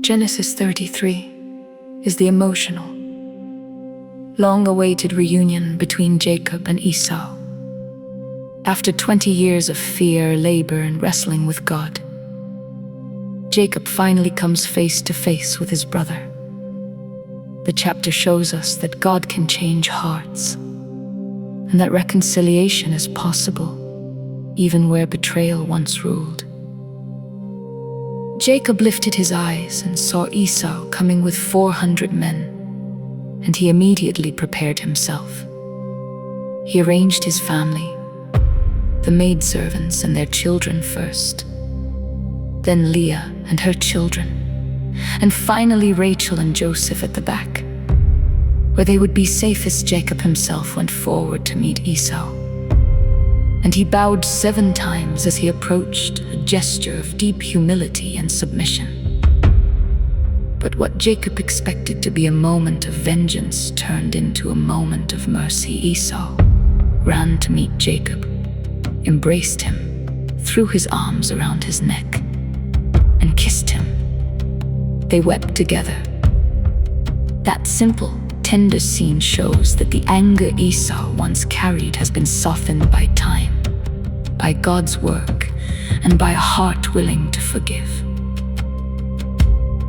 Genesis 33 is the emotional, long-awaited reunion between Jacob and Esau. After 20 years of fear, labor, and wrestling with God, Jacob finally comes face to face with his brother. The chapter shows us that God can change hearts, and that reconciliation is possible, even where betrayal once ruled. Jacob lifted his eyes and saw Esau coming with 400 men, and he immediately prepared himself. He arranged his family, the maidservants and their children first, then Leah and her children, and finally Rachel and Joseph at the back, where they would be safest. Jacob himself went forward to meet Esau, and he bowed 7 times as he approached, a gesture of deep humility and submission. But what Jacob expected to be a moment of vengeance turned into a moment of mercy. Esau ran to meet Jacob, embraced him, threw his arms around his neck, and kissed him. They wept together. That simple, tender scene shows that the anger Esau once carried has been softened by time, by God's work, and by a heart willing to forgive.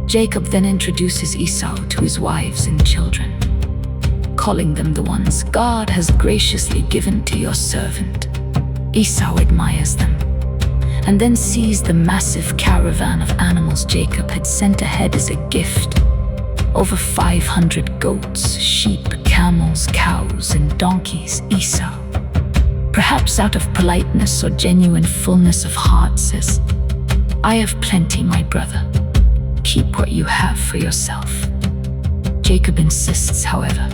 Jacob then introduces Esau to his wives and children, calling them the ones God has graciously given to your servant. Esau admires them, and then sees the massive caravan of animals Jacob had sent ahead as a gift. Over 500 goats, sheep, camels, cows, and donkeys. Esau, perhaps out of politeness or genuine fullness of heart, says, "I have plenty, my brother. Keep what you have for yourself." Jacob insists, however,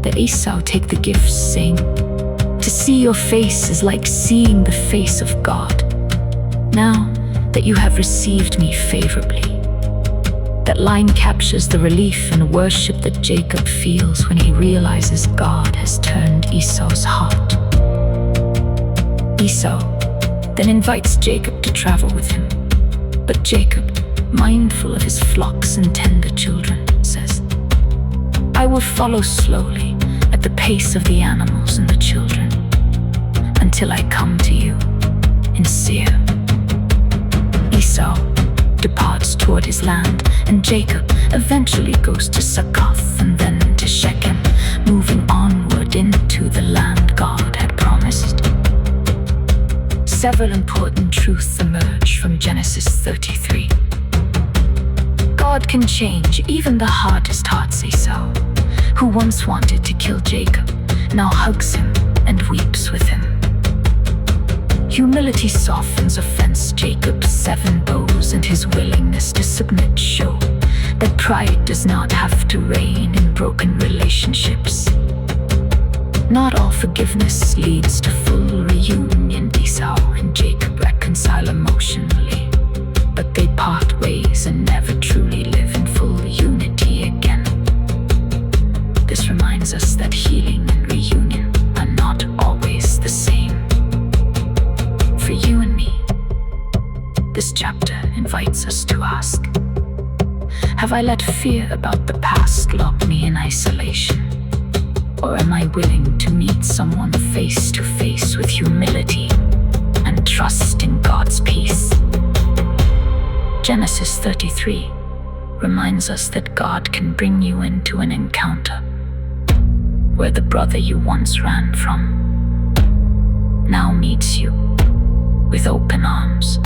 that Esau take the gifts, saying, "To see your face is like seeing the face of God. Now that you have received me favorably." That line captures the relief and worship that Jacob feels when he realizes God has turned Esau's heart. Esau then invites Jacob to travel with him, but Jacob, mindful of his flocks and tender children, says, "I will follow slowly at the pace of the animals and the children until I come to you in Seir." Esau departs toward his land, and Jacob eventually goes to Succoth and then to Shechem, moving onward into the land God had promised. Several important truths emerge from Genesis 33. God can change even the hardest hearts. Esau, who once wanted to kill Jacob, now hugs him and weeps with him. Humility softens offense. Jacob's 7 bows and his willingness to submit show that pride does not have to reign in broken relationships. Not all forgiveness leads to full reunion. Esau and Jacob reconcile emotionally, but they part ways and never truly live in full unity again. This reminds us that healing and reunion are not always the same. For you and me, this chapter invites us to ask, have I let fear about the past lock me in isolation? Or am I willing to meet someone face to face with humility and trust in God's peace? Genesis 33 reminds us that God can bring you into an encounter where the brother you once ran from now meets you with open arms.